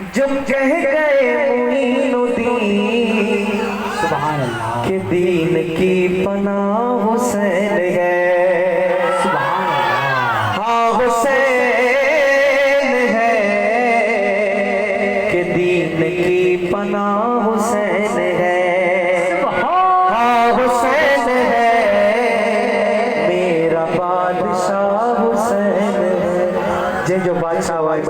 جو کہہ گئے معین الدین سبحان اللہ کہ دین کی پناہ حسین ہے، سبحان اللہ ہاں حسین ہے کہ دین کی پناہ حسین ہے، ہاں حسین ہے میرا بادشاہ حسین ہے، جو بادشاہ آئے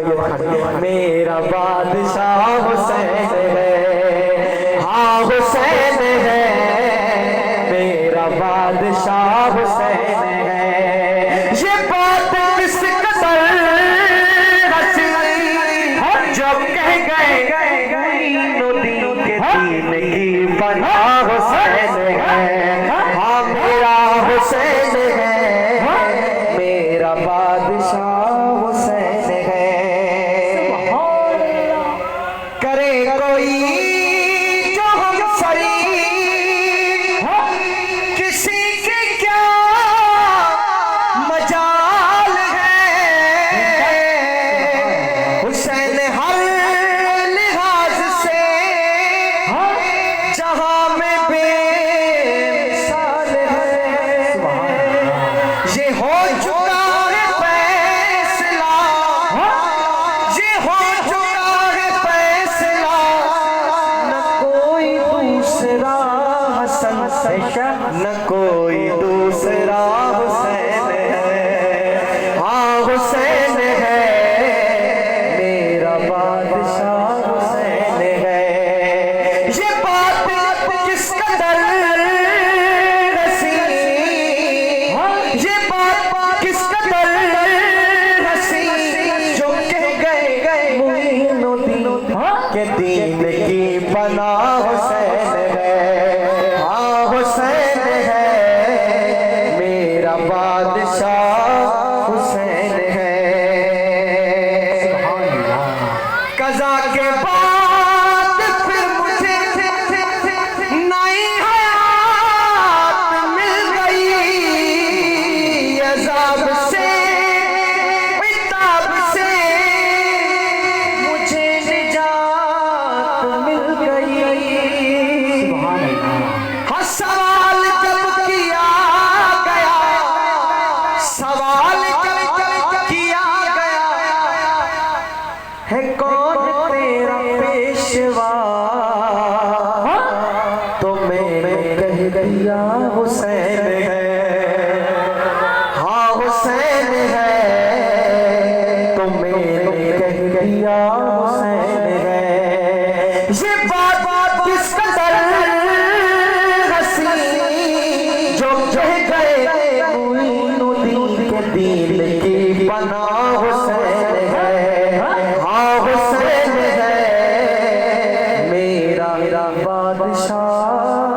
میرا بادشاہ حسین ہے، ہاں حسین ہے میرا بادشاہ حسین ہے۔ یہ بات کس قدر حسین جو کہہ گئے معین الدین کے دین کی پناہ حسین ہے، ہاں میرا حسین ہے میرا بادشاہ حسین ہے۔ کرے کوئی جو ہم سری کسی کے کیا مجال ہے، حسین ہر لحاظ سے جہاں میں بے مثال ہے، یہ ہو چکا ہے فیصلہ، یہ ہو چکا ہے فیصلہ، نہ کوئی دوسرا حسن نہ کوئی دوسرا حسین ہے، ہاں حسین ہے میرا بادشاہ حسین ہے۔ یہ بات کس قدر حسین، یہ بات کس قدر حسین جو کہہ گئے معین الدین کہ دین کی پناہ حسین ہے، ہاں حسین ہے میرا بادشاہ حسین ہے۔ قضا کے بعد پھر مجھے نئی حیات مل گئی، عذاب سے عتاب سے مجھے نجات مل گئی۔ ہاں سوال جب کیا گیا، سوال جب کیا گیا ہے کون تیرا پیشوا، تو میں نے کہہ دیا حسین ہے، ہاں حسین ہے تو میں نے کہہ دیا حسین ہے۔ یہ بات کس قدر حسین جو کہہ گئے معین الدین کے دین کی پناہ حسین ہے، ہاں حسین ہے میرا بادشاہ